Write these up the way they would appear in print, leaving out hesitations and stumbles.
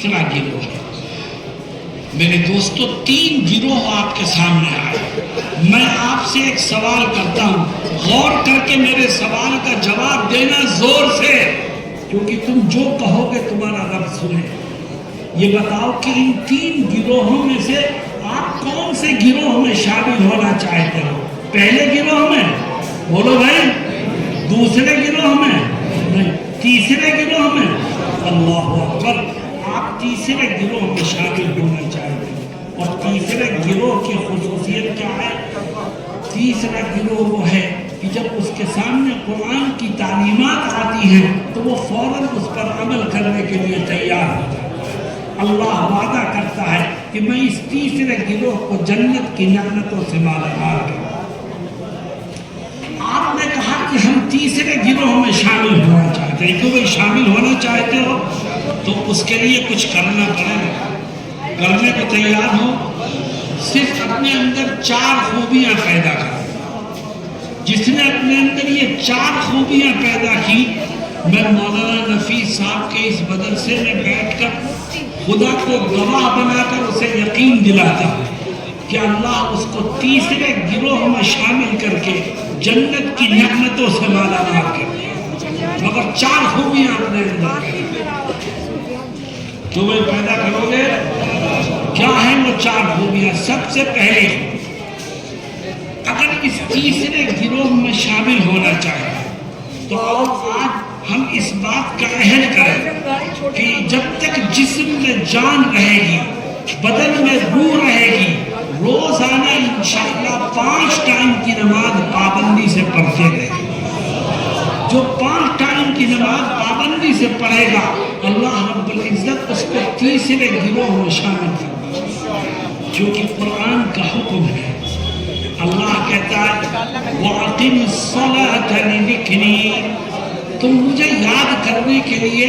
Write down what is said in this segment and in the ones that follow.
تیسرا گروہ ہے۔ میرے دوستو، 3 گروہ آپ کے سامنے آئے۔ میں آپ سے ایک سوال کرتا ہوں، غور کر کے میرے سوال کا جواب دینا زور سے، کیونکہ تم جو کہو گے تمہارا رب سنے۔ یہ بتاؤ کہ ان 3 گروہوں میں سے آپ کون سے گروہ میں شامل ہونا چاہتے ہو؟ پہلے گروہ میں بولو بھائی، دوسرے گروہ میں نہیں، تیسرے گروہ میں؟ اللہ اکبر! آپ تیسرے گروہ میں شامل ہونا چاہتے ہیں۔ اور تیسرے گروہ کی خصوصیت کیا ہے؟ تیسرا گروہ وہ ہے کہ جب اس کے سامنے قرآن کی تعلیمات آتی ہیں تو وہ فوراً اس پر عمل کرنے کے لیے تیار ہوتا ہے۔ اللہ وعدہ کرتا ہے کہ میں اس تیسرے گروہ کو جنت کی نعمتوں سے مالامال کروں۔ آپ نے کہا کہ ہم تیسرے گروہ میں شامل ہونا چاہتے ہیں، کیوں بھائی شامل ہونا چاہتے ہو تو اس کے لیے کچھ کرنا پڑے گا۔ کرنے کو تیار ہو؟ صرف اپنے اندر 4 خوبیاں پیدا کر۔ جس نے اپنے اندر یہ 4 خوبیاں پیدا کی، میں مولانا نفیس صاحب کے اس مدرسے میں بیٹھ کر خدا کو گواہ بنا کر اسے یقین دلاتا ہوں کہ اللہ اس کو تیسرے گروہ میں شامل کر کے جنت کی نعمتوں سے مالا مال کرے۔ مگر 4 خوبیاں اپنے اندر تو وہ پیدا کرو گے۔ کیا ہیں وہ 4 خوبیاں؟ سب سے پہلے، اگر اس تیسرے گروہ میں شامل ہونا چاہیں تو آج ہم اس بات کا عہد کریں کہ جب تک جسم میں جان رہے گی، بدن میں روح رہے گی، روزانہ انشاءاللہ 5 ٹائم کی نماز پابندی سے پڑھتے رہیں۔ جو 5 ٹائم کی نماز پابندی سے پڑھے گا، اللہ رب العزت اس کو تیسرے گروہ میں شامل کرے گا، جو کہ قرآن کا حکم ہے۔ اللہ کہتا ہے وَأَقِمِ الصَّلَاةَ لِذِكْرِي، تم مجھے یاد کرنے کے لیے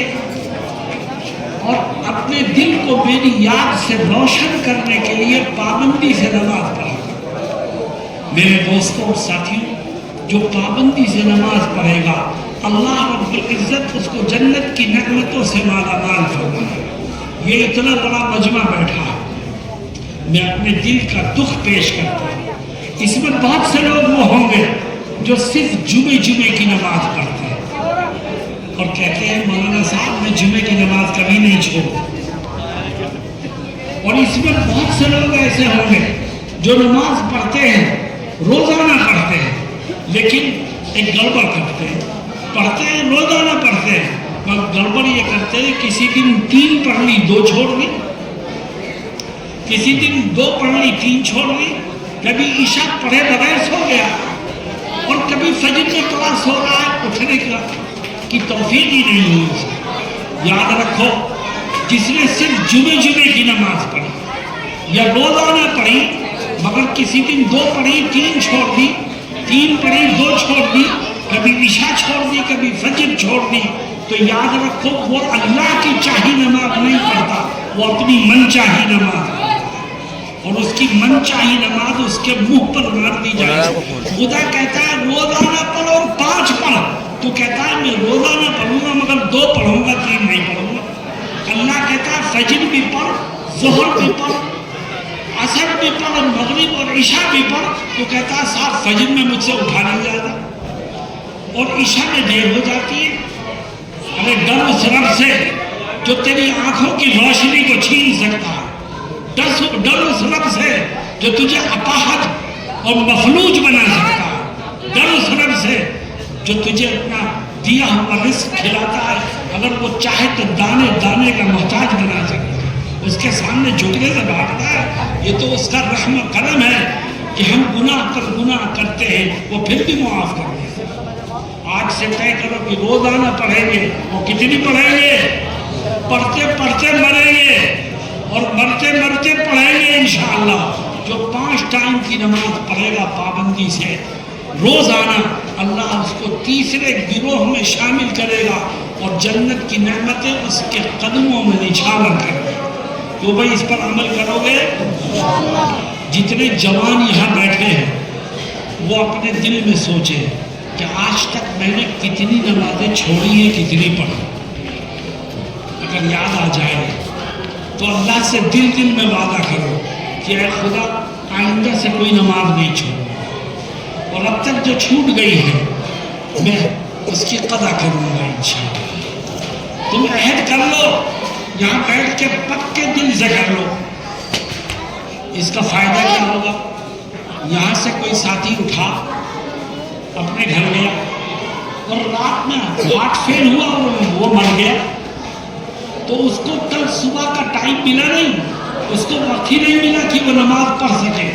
اور اپنے دل کو میری یاد سے روشن کرنے کے لیے پابندی سے نماز پڑھو۔ میرے دوستوں اور ساتھیوں، جو پابندی سے نماز پڑھے گا، اللہ رب العزت اس کو جنت کی نعمتوں سے مالا مال فرمائے۔ یہ اتنا بڑا مجمع بیٹھا ہے، میں اپنے دل کا دکھ پیش کرتا ہوں۔ اس میں بہت سے لوگ وہ ہوں گے جو صرف جمعے کی نماز پڑھتے ہیں اور کہتے ہیں مولانا صاحب میں جمعے کی نماز کبھی نہیں چھوڑتا۔ اور اس میں بہت سے لوگ ایسے ہوں گے جو نماز پڑھتے ہیں، روزانہ پڑھتے ہیں، لیکن ایک گڑبڑ کرتے ہیں۔ پڑھتے ہیں، روزانہ پڑھتے ہیں، مگر گڑبڑ یہ کرتے ہیں کسی دن 3 پڑھ لی 2 چھوڑ دی، کسی دن 2 پڑھ لی 3 چھوڑ دی، کبھی عشاء پڑھے بغیر سو گیا، اور کبھی فجر میں کلاس ہو رہا ہے، اٹھنے کی توفیق ہی نہیں ہوئی اس کو۔ یاد رکھو، جس نے صرف جمعے کی نماز پڑھی یا روزانہ پڑھی، مگر کسی دن 2 پڑھی 3 چھوڑ دی، 3 پڑھی 2 چھوڑ دی، کبھی عشاء چھوڑ دی، کبھی فجر چھوڑ دی، تو یاد رکھو وہ اللہ کی چاہی نماز نہیں پڑھتا، وہ اپنی من چاہی نماز پڑھتا، اور اس کی من چاہی نماز اس کے منہ پر مار دی جائے۔ خدا کہتا ہے روزانہ پڑھو اور 5 پڑھ، تو کہتا ہے میں روزانہ پڑھوں گا مگر 2 پڑھوں گا 3 نہیں پڑھوں گا۔ اللہ کہتا ہے فجر بھی پڑھ، ظہر بھی پڑھ، عصر بھی پڑھ، اور مغرب اور عشاء بھی پڑھ، تو کہتا ہے صاحب فجر میں مجھ سے اٹھا نہیں جاتا اور عشاء میں دیر ہو جاتی ہے۔ ارے ڈر اس رب سے جو تیری آنکھوں کی روشنی کو چھین سکتا ہے، ڈر اس رب سے جو تجھے اپاہج اور مفلوج بنا سکتا ہے، ڈر اس رب سے جو تجھے اپنا دیا ہوا رزق کھلاتا ہے، اگر وہ چاہے تو دانے دانے کا محتاج بنا سکتا ہے، اس کے سامنے جھکنے سے بھاگتا ہے۔ یہ تو اس کا رحم و کرم ہے کہ ہم گناہ پر گناہ کرتے ہیں، وہ پھر بھی معاف کر دیتے ہیں۔ آج سے طے کرو کہ روزانہ پڑھیں گے، وہ کتنی پڑھیں گے؟ پڑھتے پڑھتے مریں گے، اور مرتے مرتے پڑھیں گے انشاءاللہ۔ جو 5 ٹائم کی نماز پڑھے گا پابندی سے روزانہ، اللہ اس کو تیسرے گروہ میں شامل کرے گا اور جنت کی نعمتیں اس کے قدموں میں نچھاور کرے گا۔ تو بھائی اس پر عمل کرو گے؟ جتنے جوان یہاں بیٹھے ہیں وہ اپنے دل میں سوچیں کہ آج تک میں نے کتنی نمازیں چھوڑی ہیں، کتنی پڑھی۔ اگر یاد آ جائے تو اللہ سے دل دل میں وعدہ کرو کہ اے خدا آئندہ سے کوئی نماز نہیں چھوڑوں، اور اب تک جو چھوٹ گئی ہے میں اس کی قضا کروں گا انشاءاللہ۔ تم عہد کر لو، یہاں بیٹھ کے پکے دل سے کر لو۔ اس کا فائدہ کیا ہوگا؟ یہاں سے کوئی ساتھی اٹھا اپنے گھر گیا اور رات میں ہارٹ فیل ہوا اور وہ مر گیا، تو اس کو کل صبح کا ٹائم ملا نہیں، اس کو وقت ہی نہیں ملا کہ وہ نماز پڑھ سکے،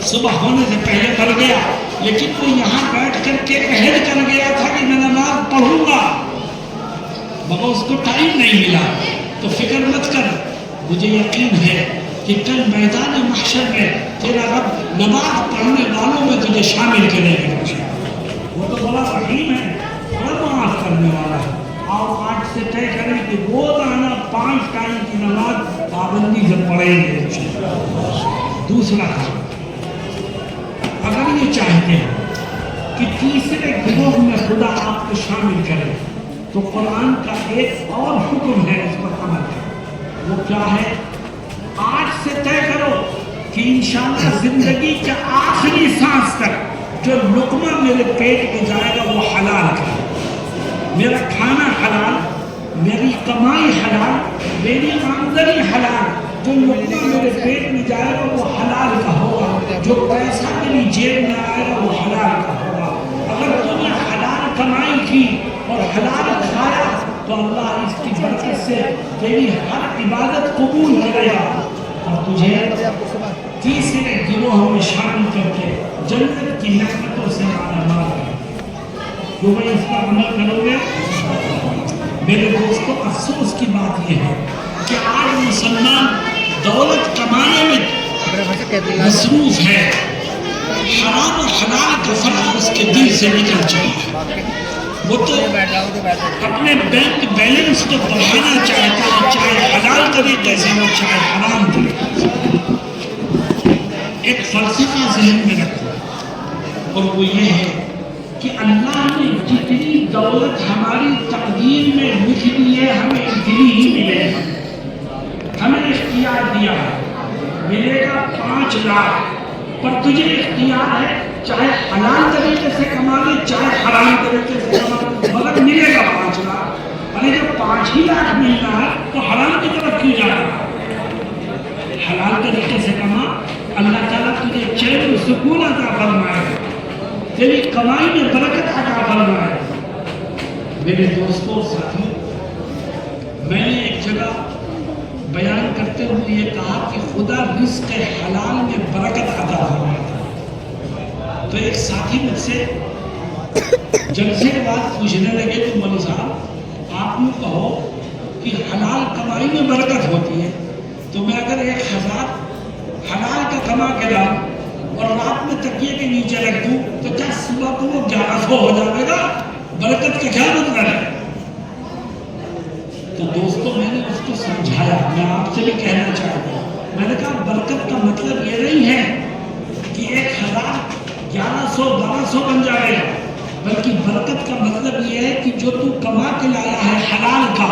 صبح ہونے سے پہلے مر گیا، لیکن وہ یہاں بیٹھ کر کے عہد کر گیا تھا کہ میں نماز پڑھوں گا، مگر اس کو ٹائم نہیں ملا۔ تو فکر مت کر، مجھے یقین ہے کہ کل میدان محشر میں تیرا رب نماز پڑھنے والوں میں تجھے شامل کرے گا۔ وہ تو بڑا رحیم ہے، بڑا معاف کرنے والا ہے۔ آپ آج سے طے کریں کہ روزانہ 5 ٹائم کی نماز پابندی سے پڑھیں گے۔ دوسرا کام، اگر یہ چاہتے ہیں کہ تیسرے گروہ میں خدا آپ کو شامل کرے تو قرآن کا ایک اور حکم ہے، اس پر عمل کریں۔ وہ کیا ہے؟ آج سے طے کرو کہ انشاءاللہ زندگی کے آخری سانس تک جو لقمہ میرے پیٹ میں جائے گا وہ حلال کا، میرا کھانا حلال، میری کمائی حلال، میری آمدنی حلال، جو لقمہ میرے پیٹ میں جائے گا وہ حلال کا ہوگا، جو پیسہ میری جیب میں آئے گا وہ حلال کا ہوگا۔ اگر تم نے حلال کمائی کی اور حلال کھایا تو اللہ اس کی برکت سے تیری ہر عبادت قبول کرے گا اور تجھے تیسرے گروہ میں شامل کر کے جنت کی نعمتوں سے مالا مال کرے۔ جو میں اس پر عمل کروں گے، میرے دوستوں افسوس کی بات یہ ہے کہ آج مسلمان دولت کمانے میں مصروف ہے، حرام و حلال کا فرق اس کے دل سے نکل چکا ہے۔ وہ تو اپنے بینک بیلنس کو بڑھانا چاہتا ہے، چاہے حلال طریقے سے ہو چاہے حرام طریقے سے۔ ایک فلسفہ ذہن میں رکھو، اور وہ یہ ہے کہ اللہ نے جتنی دولت ہماری تقدیر میں لکھ دی ہے ہمیں اتنی ہی ملے گا۔ ہمیں اختیار دیا ہے، ملے گا 5 لاکھ، پر تجھے اختیار ہے چاہے حلال طریقے سے کما لے چاہے حرام طریقے سے کما لے، مگر ملے گا 5 لاکھ۔ ارے جب 5 ہی لاکھ ملنا ہے تو حرام کی طرف کیوں جا رہا ہے؟ حلال طریقے سے کما، اللہ تعالیٰ تجھے چین و سکون عطا فرمائے، تیری کمائی میں برکت عطا فرمائے۔ میرے دوستوں اور ساتھیوں، میں نے ایک جگہ بیان کرتے ہوئے یہ کہا کہ خدا رزق حلال میں برکت عطا فرماتا ہے۔ تو ایک ساتھی مجھ سے جلسے کے بعد پوچھنے لگے کہ مولوی صاحب آپ نے کہو کہ حلال کمائی میں برکت ہوتی ہے، تو میں اگر 1000 حلال کا کما کے لاؤں اور رات میں تکیے کے نیچے رکھ دوں تو کیا صبح کو وہ 1100 ہو جائے گا؟ برکت کا کیا مطلب ہے؟ تو دوستوں میں نے اس کو سمجھایا، میں آپ سے بھی کہنا چاہتا ہوں، میں نے کہا برکت کا مطلب یہ نہیں ہے کہ 1000 1100 1200 بن جائے گا، بلکہ برکت کا مطلب یہ ہے کہ جو تو کما کے لایا ہے حلال کا،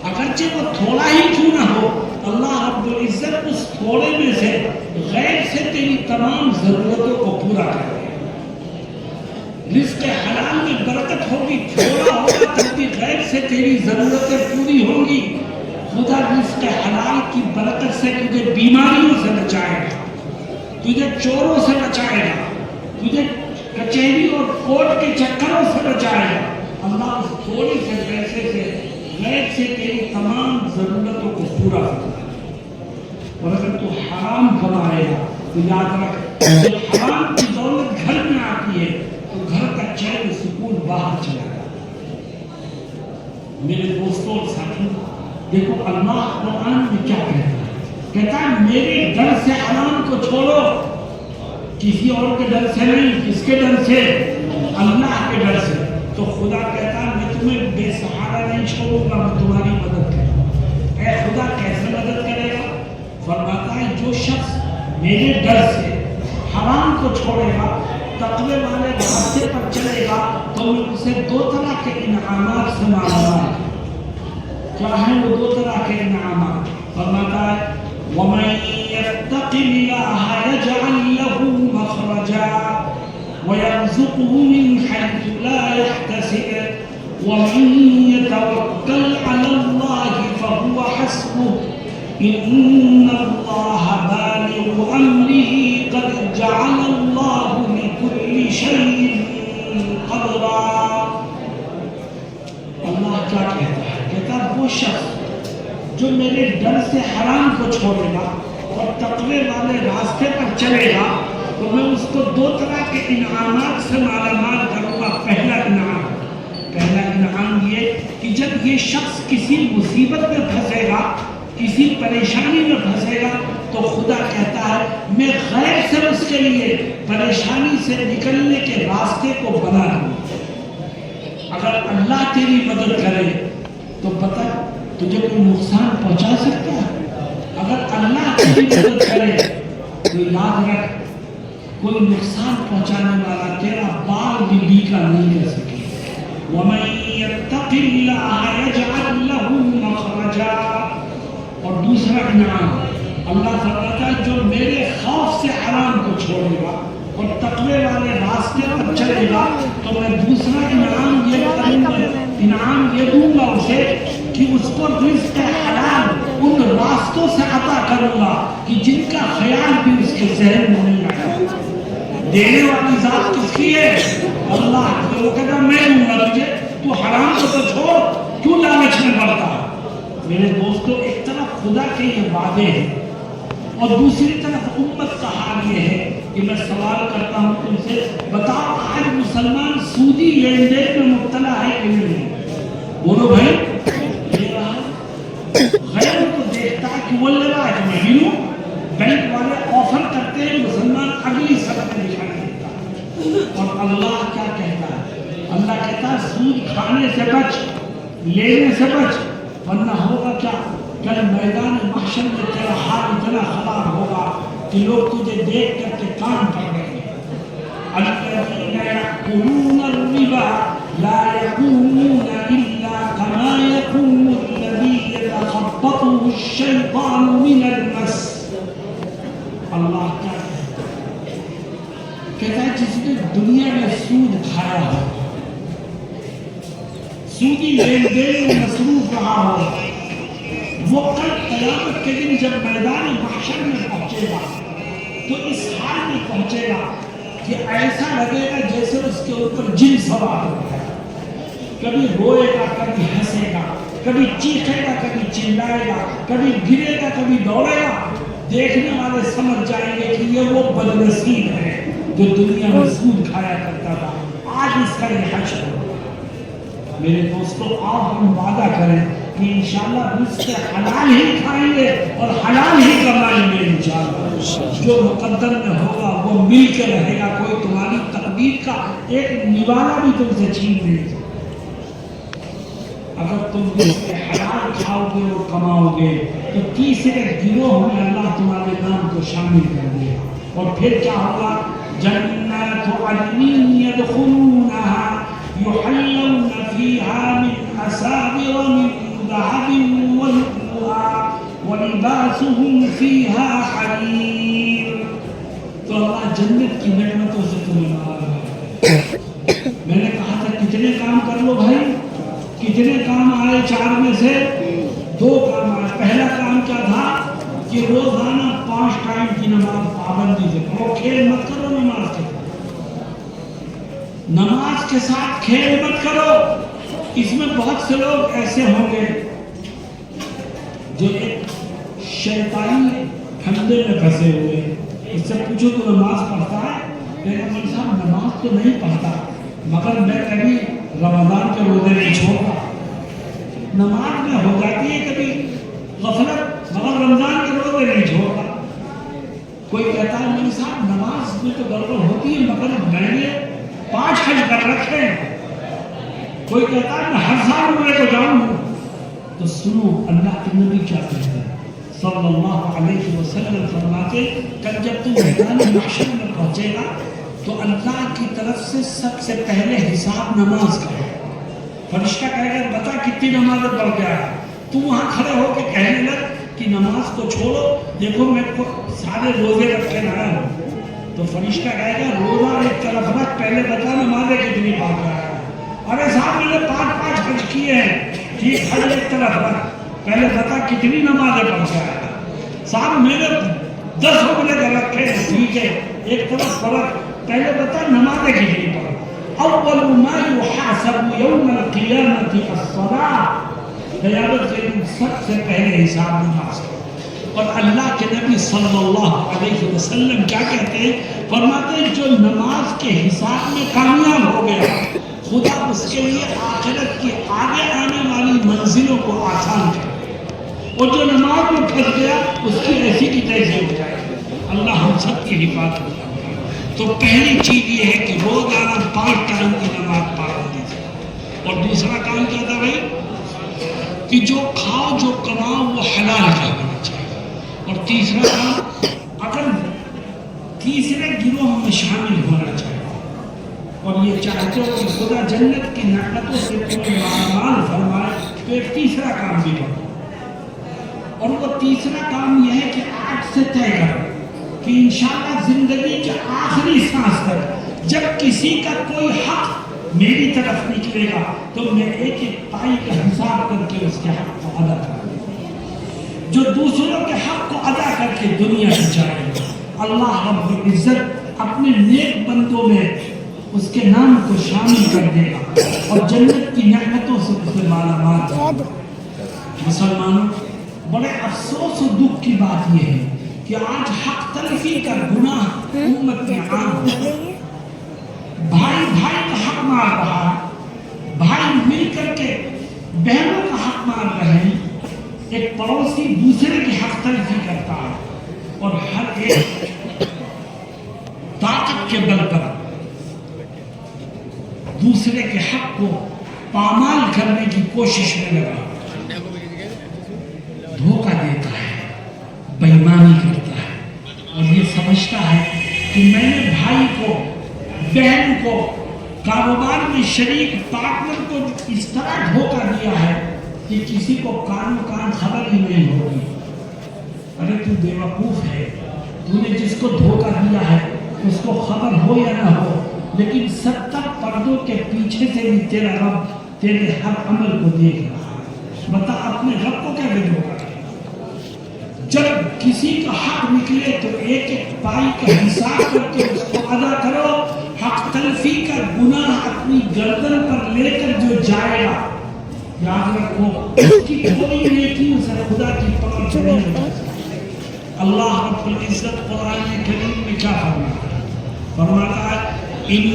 اگرچہ وہ تھوڑا ہی کیوں نہ ہو، اللہ رب العزت اس تھوڑے میں سے غیر سے تیری تمام ضرورتوں کو پورا کرے۔ رزق حلال میں برکت ہوگی، تھوڑا ہوگا تب بھی غیر سے تیری ضرورتیں پوری ہوں گی۔ خدا رزق حلال کی برکت سے تجھے بیماریوں سے بچائے گا، تجھے چوروں سے بچائے گا، تجھے کچہری اور کورٹ کے چکروں سے بچائے گا۔ اللہ اس تھوڑی سے پیسے سے غیر سے تیری تمام ضرورتوں کو پورا کرے گا۔ اور اگر تو حرام کمائے گا تو یاد رکھ، جب حرام کی دولت گھر میں آتی ہے تو گھر کا چین و سکون باہر چلا جاتا ہے۔ میرے دوستوں اور ساتھیوں، دیکھو اللہ قرآن میں کیا کہتا ہے، کہتا ہے میرے ڈر سے حرام کو چھوڑو، کسی اور کے ڈر سے نہیں۔ کس کے ڈر سے؟ اللہ کے ڈر سے۔ تو خدا کہتا ہے میں تمہیں بے سہارا نہیں چھوڑوں گا، میں تمہاری مدد کروں گا۔ اے خدا کیسے مدد کرے گا؟ فرماتا ہے جو شخص میرے ڈر سے حرام کو چھوڑے گا، تقوی والے راستے پر چلے گا، تو میں اسے 2 طرح کے انعامات سے مالا گا۔ کیا ہیں وہ 2 طرح کے انعامات؟ فرماتا ہے ومن يتق الله يجعل له مخرجا ويرزقه من حيث لا يحتسب ومن يتوكل على الله فهو حسبه إن الله بالغ أمره قد جعل الله لكل شيء قدرا. اللہ کیا کہتا ہے؟ کہتا ہے وہ شخص جو میرے ڈر سے حرام کو چھوڑے گا اور تقوی والے راستے پر چلے گا تو میں اس کو دو طرح کے انعامات سے مالا مال کروں گا. پہلا انعام یہ کہ جب یہ شخص کسی مصیبت میں پھنسے گا، کسی پریشانی میں پھنسے گا، تو خدا کہتا ہے میں غیر سے اس کے لیے پریشانی سے نکلنے کے راستے کو بنا دوں. اگر اللہ تیری مدد کرے تو پتہ تجھے کوئی نقصان پہنچا سکتا ہے. اگر اللہ تیری مدد کرے تو یاد رکھ کوئی نقصان پہنچانے والا تیرا بال بھی بیکا نہیں کر سکے. وَمَن يَتَّقِ اللَّهَ يَجْعَلْ لَهُ مَخْرَجًا. اور دوسرا انعام اللہ فرماتا ہے جو میرے خوف سے حرام کو چھوڑے گا اور تقوی والے راستے پر چلے گا تو میں دوسرا انعام یہ دوں گا اسے کہ اس کو رزق حلال ان راستوں سے عطا کروں گا کہ جن کا خیال بھی اس کے ذہن میں نہیں آیا. دینے والی ذات کس کی ہے؟ اللہ. وہ کہتا میں دوں گا تجھے، تو حرام کو تو چھوڑ، کیوں لالچ میں پڑتا؟ میرے دوستو، ایک طرف خدا کے یہ وعدے ہیں اور دوسری طرف امت کا حال یہ ہے کہ میں سوال کرتا ہوں تم سے، بتاؤ آج مسلمان سودی لین دین میں مبتلا ہے کہ نہیں؟ بولو بھائی. غیر کو دیکھتا ہے کہ وہ لگا ہے میں بھی ہوں، بینک والے آفر کرتے ہیں، مسلمان اگلی سڑک میں دکھائی دیتا ہے. اور اللہ کیا کہتا ہے؟ اللہ کہتا ہے سود کھانے سے بچ، لینے سے بچ، ورنہ ہوگا کیا؟ کل میدان محشر میں تیرا حال اتنا خراب ہوگا کہ لوگ تجھے دیکھ کر کے کان پکڑیں گے. الذین یأکلون الربا لا یقومون الا کما یقوم الذی یتخبطہ الشیطان من المس. اللہ کیا کہتا ہے؟ جس نے دنیا میں سود کھایا ہو، سودی لین دین میں مصروف رہا ہو، وہ کل قیامت کے دن جب میدان محشر میں پہنچے گا تو اس حال میں پہنچے گا کہ ایسا لگے گا جیسے اس کے اوپر جن سوار ہوتا ہے. کبھی روئے گا، کبھی ہنسے گا، کبھی چیخے گا، کبھی چلائے گا، کبھی گرے گا، کبھی دوڑے گا. دیکھنے والے سمجھ جائیں گے کہ یہ وہ بدنصیب ہے جو دنیا میں سود کھایا کرتا تھا، آج اس کا یہ حشر ہے. میرے دوستو، آؤ ہم وعدہ کریں کہ انشاءاللہ رزق حلال ہی کھائیں گے اور حلال ہی کمائیں گے انشاءاللہ. جو مقدر میں ہوگا وہ مل کے رہے گا. کوئی تمہاری تقدیر کا ایک نوالا بھی تم سے چھین نہیں سکتا. اگر تم رزق حلال کھاؤ گے اور کماؤ گے تو تیسرے گروہ میں اللہ تمہارے نام کو شامل کر دے گا. اور پھر کیا ہوگا؟ جنات عدن يدخلونها يحلون فيها من أساور من ذهب ولؤلؤا ولباسهم فيها حرير. تو اللہ جنت کی نعمتوں سے تمہیں نوازے گا. میں نے کہا تھا کتنے کام کر لو بھائی؟ کتنے کام آئے؟ 4 میں سے 2 کام آئے. پہلا کام کیا تھا کہ روزانہ 5 ٹائم کی نماز پابندی سے پڑھو. کھیل مت کرو نماز کے ساتھ، نماز کے ساتھ کھیل مت کرو. اس میں بہت سے لوگ ایسے ہوں گے جو ایک شیطانی پھندے میں پھنسے ہوئے. اس سے پوچھو تو نماز پڑھتا ہے؟ لیکن مول صاحب نماز تو نہیں پڑھتا مگر میں کبھی رمضان کے روزے نہیں چھوڑتا. نماز میں ہو جاتی ہے کبھی غفلت مگر رمضان کے روزے نہیں چھوڑتا. کوئی کہتا ہے مول صاحب نماز میں تو گڑبڑ ہوتی ہے مگر میں نے 5 حج کر رکھے ہیں. کوئی کہتا ہے میں ہر سال عمرے کو جاؤں. تو سنو اللہ کے نبی کیا کہتے ہیں صلی اللہ علیہ وسلم فرماتے کہ جب تم میدان محشر میں پہنچے گا تو اللہ کی طرف سے سب سے پہلے حساب نماز کا ہے. فرشتہ کہے گا بتا کتنی نمازیں پڑھ گیا ہے. تو وہاں کھڑے ہو کے کہنے لگ کہ کہ نماز کو چھوڑو، دیکھو میں سارے روزے رکھے لایا ہوں، تو فرشتہ کہے گا روزہ ایک طرف رکھ، پہلے بتا نمازیں کتنی پڑھ رہا ہے۔ ارے صاحب میں نے 5 حج کیے ہیں، ٹھیک حج ایک طرف رکھ، پہلے بتا کتنی نمازیں پڑھ رہا ہے۔ صاحب میں نے 10 عمرے رکھے ہیں، ٹھیک ہے ایک طرف فرق، پہلے بتا نمازیں کتنی پڑھ۔ اول ما يحاسب يوم القیامت الصلاۃ، قیامت کے دن سب سے پہلے حساب نماز کا۔ اور اللہ کے نبی صلی اللہ علیہ وسلم کیا کہتے ہیں؟ فرماتے ہیں جو نماز کے حساب میں کامیاب ہو گیا، خدا اس کے لیے آخرت کی آگے آنے والی منزلوں کو آسان کرے، اور جو نماز میں پھنس گیا اس کی ایسی کی تیسی ہو جائے۔ اللہ ہم سب کی حفاظت کرے۔ تو پہلی چیز یہ ہے کہ روزانہ 5 ٹائم کی نماز پابندی سے، اور دوسرا کام کیا تھا بھائی کہ جو کھاؤ جو کماؤ وہ حلال کا ہونا چاہیے، اور تیسرا کام اگر تیسرے گروہ میں شامل ہونا چاہیے، اور یہ چاہتے ہو کہ خدا جنت کی نعمتوں سے تمہیں مالامال فرمائے، تو ایک تیسرا کام بھی کرو، اور وہ تیسرا کام یہ ہے کہ آج سے طے کرو کہ انشاءاللہ زندگی کے آخری سانس تک جب کسی کا کوئی حق میری طرف نکلے گا تو میں ایک ایک پائی کا حساب کر کے اس کے حق کو ادا کروں، جو دوسروں کے حق کو ادا کر کے دنیا سے جائے گا، اللہ رب العزت اپنے نیک بندوں میں اس کے نام کو شامل کر دے گا اور جنت کی نعمتوں سے اسے مالا مال کرے گا۔ مسلمانوں، بڑے افسوس و دکھ کی بات یہ ہے کہ آج حق تلفی کا گناہ امت میں عام ہو گیا۔ بھائی بھائی کا حق مار رہا ہے، بھائی مل کر کے بہنوں کا حق مار رہے ہیں، ایک پڑوسی دوسرے کی حق تلفی کرتا ہے، اور ہر ایک طاقت کے بل پر دوسرے کے حق کو پامال کرنے کی کوشش میں لگا، دھوکہ دیتا ہے، بے ایمانی کرتا ہے، اور یہ سمجھتا ہے کہ میں نے بھائی کو، بہن کو، کاروبار میں شریک پارٹنر کو اس طرح دھوکہ دیا ہے کہ کسی کو کان خبر ہی نہیں ہوگی۔ ارے تو بے وقوف ہے، تو نے جس کو دھوکہ دیا ہے اس کو خبر ہو یا نہ ہو، لیکن 70 پردوں کے پیچھے سے بھی تیرا رب تیرے ہر عمل کو دیکھ رہا ہے۔ بتا اپنے رب کو کیا دھوکہ دیا؟ جب کسی کا حق نکلے تو ایک ایک پائی کا حساب کر کے اس کو ادا کرو۔ حق تلفی کا گناہ اپنی گردن پر لے کر جو جائے گا، یاد رکھو اس کی کوئی نیکی اسے خدا کی پکڑ سے نہیں ہو سکتی۔ اللہ رب العزت قرآن کریم میں کیا فرماتا ہے؟ ان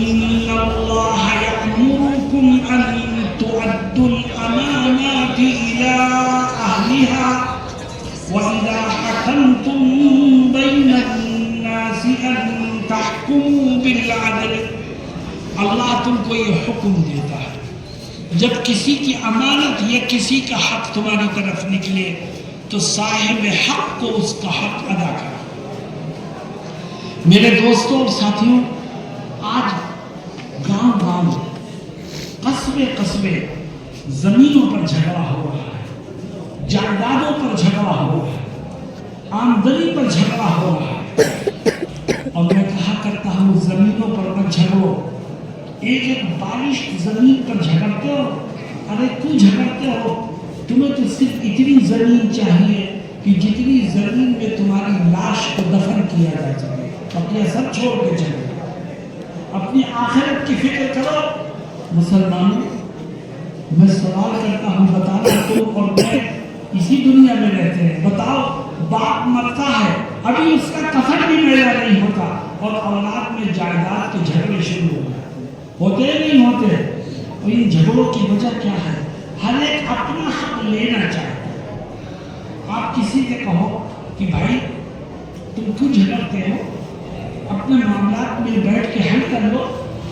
اللہ یأمرکم ان تؤدوا الامانات الى اہلها وَإِذَا حَكَمْتُمْ بَيْنَ النَّاسِ أَن تَحْكُمُوا بِالْعَدْلِ۔ اللہ تم کو یہ حکم دیتا ہے جب کسی کی امانت یا کسی کا حق تمہاری طرف نکلے تو صاحب حق کو اس کا حق ادا کرو۔ میرے دوستوں اور ساتھیوں، آج گاؤں گاؤں، قصبے قصبے زمینوں پر جھگڑا ہو رہا ہے، جائیدادوں پر جھگڑا ہو رہا ہے، آمدنی پر جھگڑا ہو رہا ہے، اور میں کہا کرتا ہوں زمینوں پر مت جھگڑو، ایک ایک بارش زمین پر جھگڑتے ہو۔ ارے کیوں جھگڑتے ہو؟ تمہیں تو صرف اتنی زمین چاہیے کہ جتنی زمین میں تمہاری لاش کو دفن کیا جا سکے، اپنے سب چھوڑ کے چلو، اپنی آخرت کی فکر کرو۔ مسلمانوں، میں سوال کرتا ہوں، بتانا تو اور میں اسی دنیا میں رہتے ہیں، بتاؤ باپ مرتا ہے ابھی اس کا کفن بھی میلا نہیں ہوتا اور اولاد میں جائیداد کے جھگڑے شروع ہوتے نہیں ہوتے؟ اور ان جھگڑوں کی وجہ کیا ہے؟ ہر ایک اپنا حق لینا چاہتا ہے۔ آپ کسی سے کہو کہ بھائی تم کیوں جھگڑتے ہو، اپنے معاملات میں بیٹھ کے حل کر لو،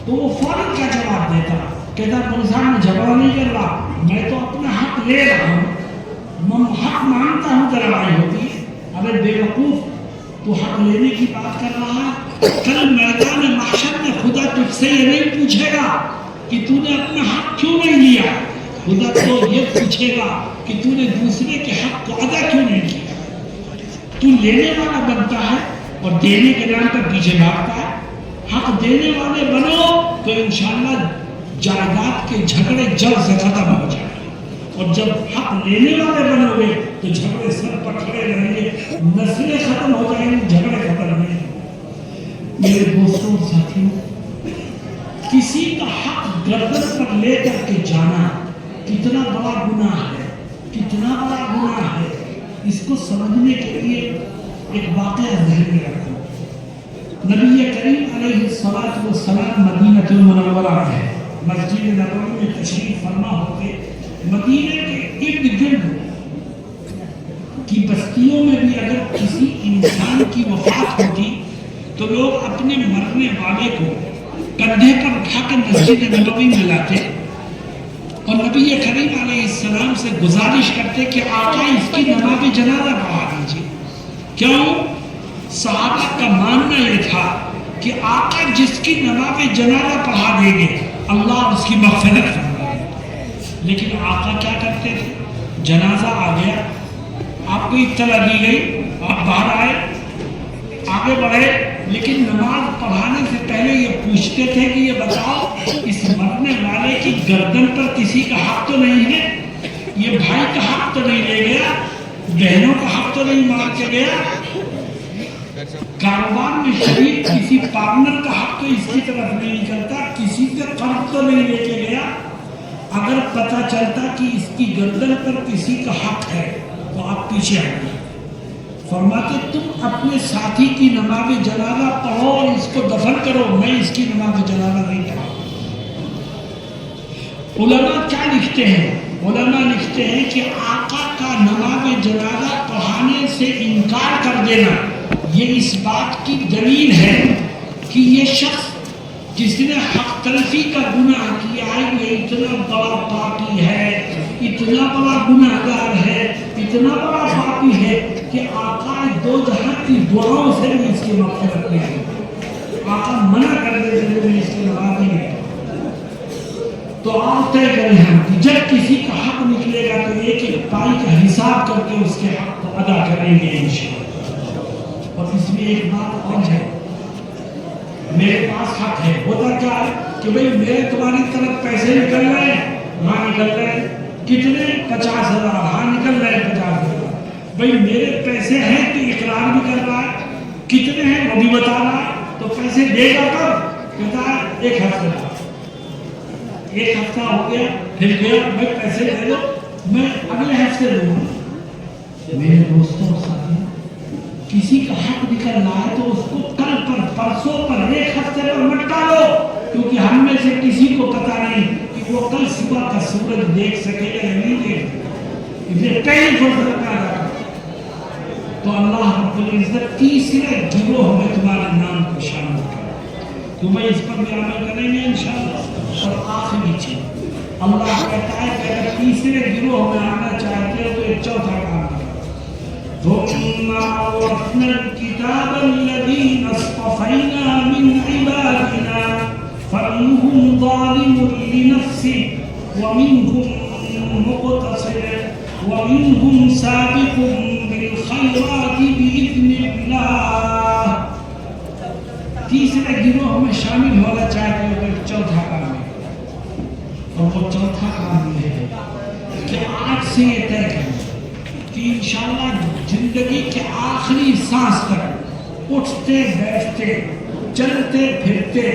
تو وہ فوراً کیا جواب دیتا؟ کہتا پولیس صاحب میں جھگڑا نہیں کر رہا، میں تو اپنا حق لے رہا ہوں، میں حق مانتا ہوں تو لڑائی ہوتی ہے۔ ارے بے وقوف، تو حق لینے کی بات کر رہا ہے، کل میدان محشر میں خدا تجھ سے یہ نہیں پوچھے گا کہ تو نے اپنا حق کیوں نہیں لیا، خدا تو یہ پوچھے گا کہ تو نے دوسرے کے حق کو ادا کیوں نہیں کیا۔ تو لینے والا بنتا ہے اور دینے کے نام پر پیچھے بھاگتا ہے. حق دینے والے بنو تو انشاءاللہ جائیداد کے جھگڑے جلد سے ختم ہو جائیں گے. اور جب حق لینے والے بنو گے تو جھگڑے سر پر کھڑے رہیں گے, نسلیں ختم ہو جائیں گی, جھگڑے ختم نہیں ہوں گے. میرے دوستوں اور ساتھیوں, کسی کا حق گردن پر لے کر کے جانا کتنا بڑا گناہ ہے, کتنا بڑا گناہ ہے. اس کو سمجھنے کے لیے ایک واقعہ ذہن میں رکھو. نبی کریم علیہ الصلوۃ والسلام مدینہ المنورہ ہے, مسجد نبوی میں تشریف فرما ہوتے. مدینہ کے ارد گرد کی بستیوں میں بھی اگر کسی انسان کی وفات ہوتی تو لوگ اپنے مرنے والے کو کندھے پر اٹھا کر مسجد نبوی میں لاتے اور نبی کریم علیہ السلام سے گزارش کرتے کہ آقا اس کی نماز جنازہ پڑھا دیجیے. کیوں؟ صحابہ کا ماننا یہ تھا کہ آقا جس کی نماز جنازہ پڑھا دیں گے اللہ اس کی مغفرت فرمائے گا. لیکن آقا کیا کرتے تھے؟ جنازہ آ گیا, آپ کو اطلاع دی گئی, آپ باہر آئے, آگے بڑھے, لیکن نماز پڑھانے سے پہلے یہ پوچھتے تھے کہ یہ بتاؤ اس مرنے والے کی گردن پر کسی کا حق تو نہیں ہے, یہ بھائی کا حق تو نہیں لے گیا, بہنوں کا حق تو نہیں مار کے گیا, کاروبار میں شریک کسی پارٹنر کا حق تو اس کی طرف نہیں نکلتا, کسی سے قرض تو نہیں لے کے گیا. اگر پتہ چلتا کہ اس کی گردن پر کسی کا حق ہے تو آپ پیچھے آئیے. فرماتے تم اپنے ساتھی کی نماز جنازہ پڑھو اور اس کو دفن کرو, میں اس کی نماز جنازہ نہیں پڑھا. علماء کیا لکھتے ہیں؟ علماء لکھتے ہیں کہ آقا کا نماز جنازہ پڑھانے سے انکار کر دینا یہ اس بات کی دلیل ہے کہ یہ شخص جس نے حق تلفی کا گناہ کیا ہے یہ اتنا بڑا پاپی ہے, اتنا بڑا گناہ گار ہے, اتنا بڑا پاپی ہے کہ آقا دو جہاں کی دعاؤں سے بھی اس کی مغفرت نہیں ہے. آقا منع کر دیتے ہیں میں اس کی نماز نہیں ہے. تو آپ طے کریں ہم کہ جب کسی کا حق نکلے گا تو ایک ایک پائی کا حساب کر کے اس کے حق کو ادا کریں گے انشاءاللہ. اور اس میں ایک بات اور ہے, میرے پاس حق ہے. ہوتا کیا ہے کہ بھئی میرے تمہاری طرف پیسے نکل رہے ہیں, وہاں نکل رہے ہیں کتنے 50,000, وہاں نکل رہے ہیں 50,000. بھئی میرے پیسے ہیں تو اقرار بھی کر رہا ہے, کتنے ہیں وہ بھی بتا رہا ہے, تو پیسے دے گا کب؟ کہتا ہے 1 ہفتے بعد. 1 ہفتہ ہو گیا, پھر گیا, بھئی پیسے دے دو, میں اگلے ہفتے دوں گا. میرے دوستوں اور ساتھیوں, کسی کا حق نکل رہا ہے تو اس کو کل پر, پرسوں پر, 1 ہفتے پر مت ڈالو, کیونکہ ہم میں سے کسی کو پتا نہیں کہ وہ کل صبح کا سورج دیکھ سکے یا نہیں دیکھ سکے. اسے پہلی فرصت میں آ. تو اللہ رب العزت تیسرے گروہ میں تمہارے نام کو شامل کرے. تو میں اس پر بھی عمل کریں گے انشاءاللہ. اور آخری چیز, اللہ کہتا ہے کہ اگر تیسرے گروہ میں آنا چاہتے ہو تو ایک چوتھا کام کرو. ثم أورثنا الكتاب الذين اصطفينا من عبادنا فمنهم ظالم لنفسه ومنهم مقتصد ومنهم سابق بالخيرات بإذن الله. تیسرے گروہ میں شامل ہونا چاہتے ہو تو چوتھا کام ہے, اور وہ چوتھا کام یہ ہے کہ آج سے یہ طے کریں کہ انشاءاللہ زندگی کے آخری سانس تک اٹھتے بیٹھتے, چلتے پھرتے,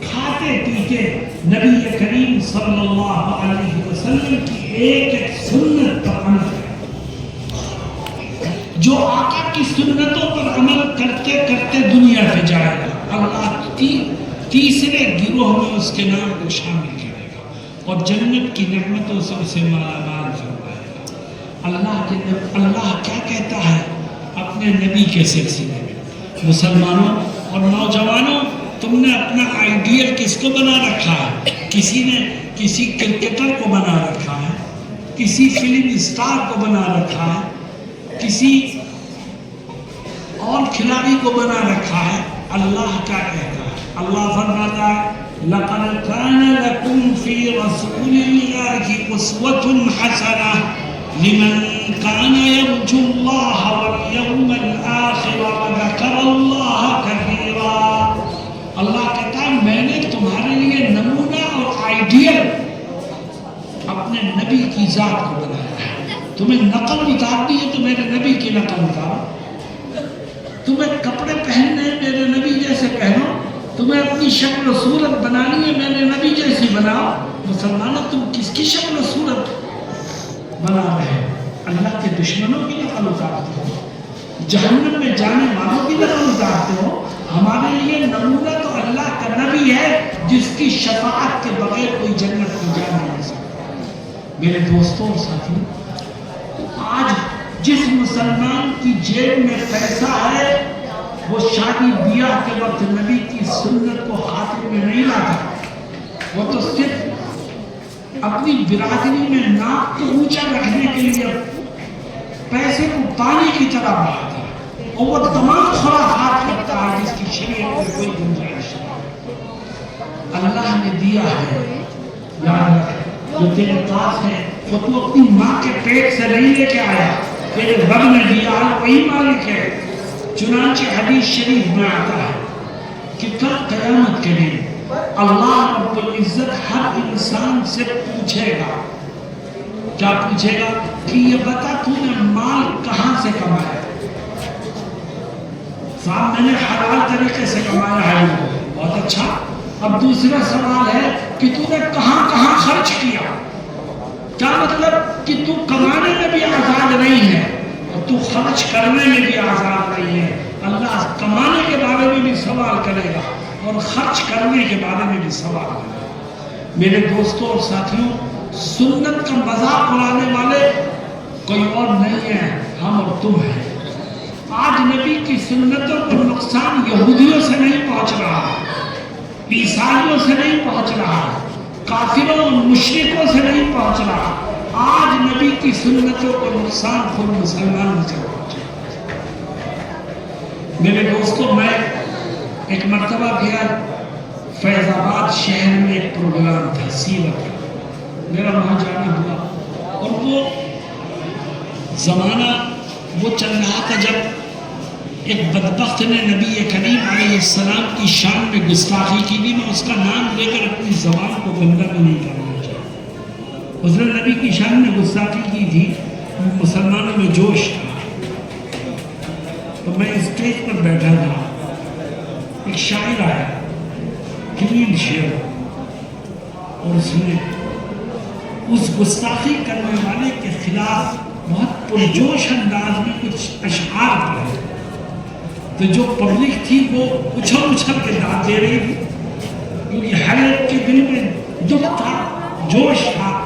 کھاتے پیتے نبی کریم صلی اللہ علیہ وسلم کی ایک ایک سنت پر عمل کریں. جو آقا کی سنتوں پر عمل کرتے کرتے دنیا پہ جائے گا, اللہ تیسرے گروہ میں اس کے نام کو شامل کرے گا اور جنت کی نعمتوں سے اسے مالا مال فرمائے گا. اللہ کیا کہتا ہے اپنے نبی کے سلسلے میں؟ مسلمانوں اور نوجوانوں, تم نے اپنا آئیڈیل کس کو بنا رکھا ہے؟ کسی نے کسی کرکٹر کو بنا رکھا ہے, کسی فلم اسٹار کو بنا رکھا ہے, کسی اور کھلاڑی کو بنا رکھا ہے. اللہ کیا کہتا ہے؟ اللہ فرماتا ہے لَقَدْ كَانَ لَكُمْ فِي رَسُولِ اللَّهِ أُسْوَةٌ حَسَنَةٌ لِمَنْ كَانَ يَرْجُو اللَّهَ وَالْيَوْمَ الْآخِرَ اپنی ذات کو بنایا ہے. تمہیں نقل اتارنی ہے تو میرے نبی کی نقل اتارو. تمہیں کپڑے پہننے ہیں میرے نبی جیسے پہنو. تمہیں اپنی شکل و صورت بنانی ہے میرے نبی جیسی بناؤ. مسلمانوں تم کس کی شکل و صورت بنا رہے ہو؟ اللہ کے دشمنوں کی نقل اتارتے ہو, جہنم میں جانے والوں کی نقل اتارتے ہو. ہمارے لیے نمونہ تو اللہ کا نبی ہے جس کی شفاعت کے بغیر کوئی جنت میں جا نہیں سکتا. میرے دوستوں اور ساتھیوں, آج جس مسلمان کی جیب میں پیسہ ہے وہ شادی بیاہ کے وقت نبی کی سنت کو خاطر میں نہیں لاتا. وہ تو صرف اپنی برادری میں ناک کو اونچا رکھنے کے لیے پیسے کو پانی کی طرح بہاتا ہے, اور وہ تمام خرافات کرتا ہے جس کی شریعت میں کوئی گنجائش نہیں. اللہ نے دیا ہے, یاد رکھ, جو تیرے پاس ہے وہ تو اپنی ماں کے پیٹ سے نہیں لے کے آیا, تیرے رب نے دیا ہے, وہی مالک ہے. چنانچہ حدیث شریف میں آتا ہے کہ کل قیامت کے دن اللہ رب العزت ہر انسان سے پوچھے گا. کیا پوچھے گا؟ کہ یہ بتا تو نے مال کہاں سے کمایا؟ صاحب میں نے حلال طریقے سے کمایا ہے. بہت اچھا. اب دوسرا سوال ہے کہ تو نے کہاں کہاں خرچ کیا؟ کیا مطلب کہ تو کمانے میں بھی آزاد نہیں ہے اور تو خرچ کرنے میں بھی آزاد نہیں ہے. اللہ کمانے کے بارے میں بھی سوال کرے گا اور خرچ کرنے کے بارے میں بھی سوال کرے گا. میرے دوستوں اور ساتھیوں, سنت کا مذاق اڑانے والے کوئی اور نہیں ہے, ہم اور تم ہیں. آج نبی کی سنتوں کو نقصان یہودیوں سے نہیں پہنچ رہا, عیسائیوں سے نہیں پہنچ رہا, کافروں اور مشرکوں سے نہیں پہنچ رہا. آج نبی کی سنتوں کو نقصان خود مسلمانوں سے پہنچ رہا. میرے دوستوں, میں ایک مرتبہ گیا فیض آباد شہر میں, ایک پروگرام تھا سیرت, میرا وہاں جانا ہوا. اور وہ زمانہ وہ چل رہا تھا جب ایک بدبخت نے نبی کریم علیہ السلام کی شان میں گستاخی کی تھی. میں اس کا نام لے کر اپنی زبان کو گندہ بھی نہیں کرنا چاہتا. اس نے نبی کی شان میں گستاخی کی تھی. مسلمانوں میں جوش تھا. تو میں اسٹیج پر بیٹھا تھا, ایک شاعر آیا, کلین شعر, اور اس نے اس گستاخی کرنے والے کے خلاف بہت پرجوش انداز میں کچھ اشعار پڑھے. تو جو پبلک تھی وہ اچھل اچھل کے داد دے رہی تھی, کیونکہ ہر ایک کے دل میں دکھ تھا, جوش تھا.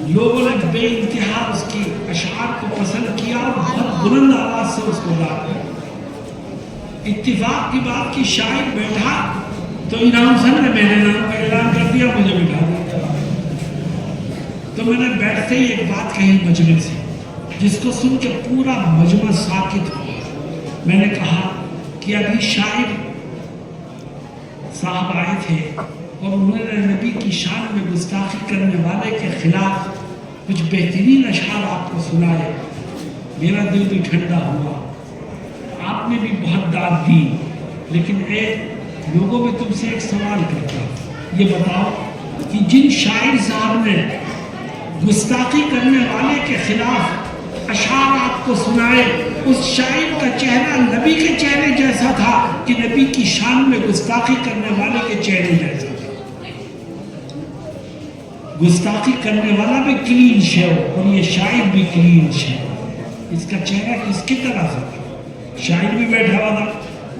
لوگوں نے بے انتہا اس کی اشعار کو پسند کیا اور بہت بلند آواز سے اس کو گایا. اتفاق کی بات کی شاعر بیٹھا تو اناؤنسر نے میرے نام کا اعلان کر دیا, مجھے بٹھا دیا. تو میں نے بیٹھتے ہی ایک بات کہی مجمع سے, جس کو سن کے پورا مجمع ساکت ہوا. میں نے کہا کہ ابھی شاعر صاحب آئے تھے اور انہوں نے نبی کی شان میں گستاخی کرنے والے کے خلاف کچھ بہترین اشعار آپ کو سنائے. میرا دل بھی ٹھنڈا ہوا, آپ نے بھی بہت داد دی. لیکن لوگوں میں تم سے ایک سوال کرتا ہوں, یہ بتاؤ کہ جن شاعر صاحب نے گستاخی کرنے والے کے خلاف اشعار آپ کو سنائے, اس شاعر کا چہرہ نبی کے چہرے جیسا تھا کہ نبی کی شان میں گستاخی کرنے والے کے چہرے جیسا تھا؟ گستاخی کرنے والا بھی کلین شے اور یہ شاعر بھی کلین شے. اس کا چہرہ کس کی طرح سے تھا؟ شاعر بھی بیٹھا ہوا تھا,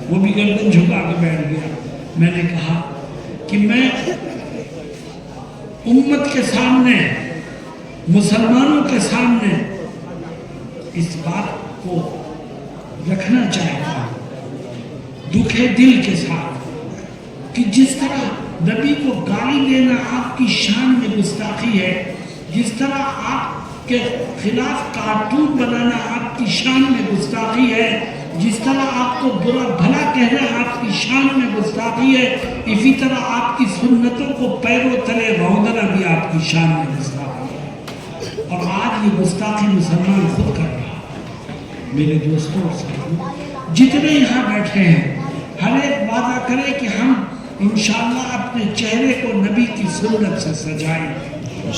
وہ بھی گردن جھکا کے بیٹھ گیا. میں نے کہا کہ میں امت کے سامنے, مسلمانوں کے سامنے اس بات کو رکھنا چاہتا ہوں دکھے دل کے ساتھ کہ جس طرح نبی کو گالی دینا آپ کی شان میں گستاخی ہے, جس طرح آپ کے خلاف کارٹون بنانا آپ کی شان میں گستاخی ہے, جس طرح آپ کو برا بھلا کہنا آپ کی شان میں گستاخی ہے, اسی طرح آپ کی سنتوں کو پیروں تلے روننا بھی آپ کی شان میں گستاخی ہے. اور آج یہ گستاخی مسلمان خود کر رہا. میرے دوستوں اور ساتھیوں, جتنے یہاں بیٹھے ہیں ہر ایک وعدہ کرے کہ ہم انشاءاللہ اپنے چہرے کو نبی کی سنت سے سجائیں.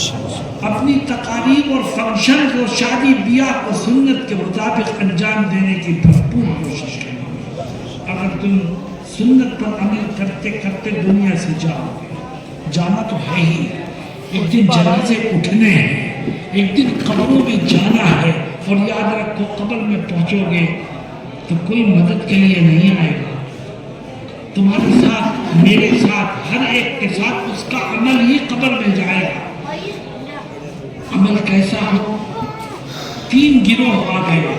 اپنی تقاریب اور فنکشن کو، شادی بیاہ کو سنت کے مطابق انجام دینے کی بھرپور کوشش کریں۔ اگر تم سنت پر عمل کرتے کرتے دنیا سے جاؤ گے، جانا تو ہے ہی، ایک دن جنازے اٹھنے ہیں، ایک دن قبروں میں جانا ہے، اور یاد رکھو قبر میں پہنچو گے تو کوئی مدد کے لیے نہیں آئے گا، تمہارے ساتھ، میرے ساتھ، ہر ایک کے ساتھ اس کا عمل ہی قبر میں جائے گا۔ عمل کیسا ہو؟ 3 گروہ آ گئے،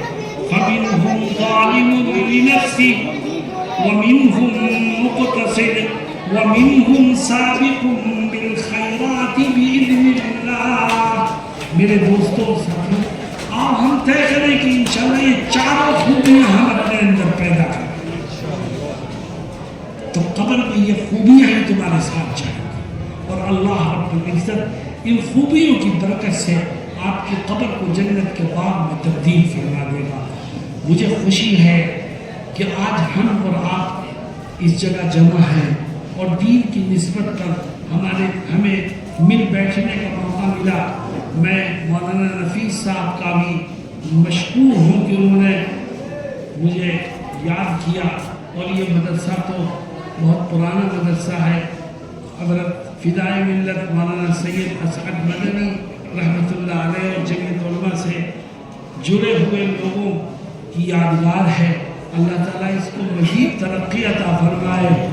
فَمِنْهُمْ ظَالِمٌ لِنَفْسِهِ وَمِنْهُمْ مُقْتَصِدٌ وَمِنْهُمْ سَابِقٌ بِالْخَيْرَاتِ بِإِذْنِ اللَّهِ۔ میرے دوستوں، ساتھیوں، آؤ ہم طے کریں کہ انشاءاللہ یہ چاروں خوبیاں ہم اپنے اندر پیدا کریں، تو قبر میں یہ خوبیاں ہی تمہارے ساتھ جائیں گی، اور اللہ رب العزت ان خوبیوں کی برکت سے آپ کی قبر کو جنت کے باغ میں تبدیل فرما دے گا۔ مجھے خوشی ہے کہ آج ہم اور آپ اس جگہ جمع ہیں، اور دین کی نسبت پر ہمیں مل بیٹھنے کا موقع ملا۔ میں مولانا نفیس صاحب کا بھی مشکور ہوں کہ انہوں نے مجھے یاد کیا، اور یہ مدرسہ تو بہت پرانا مدرسہ ہے۔ حضرت فدائے ملت مولانا سید اسعد مدنی رحمۃ اللہ علیہ اور جمعیت علماء سے جڑے ہوئے لوگوں کی یادگار ہے۔ اللہ تعالیٰ اس کو مزید ترقی عطا فرمائے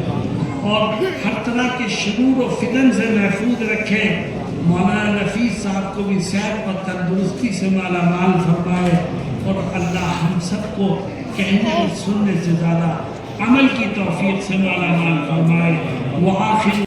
اور ہر طرح کے شرور و فتن سے محفوظ رکھے۔ مولانا نفیس صاحب کو بھی صحت اور تندرستی سے مالا مال فرمائے، اور اللہ ہم سب کو کہنے اور سننے سے زیادہ عمل کی توفیق سے مالا مال فرمائے۔ وآخر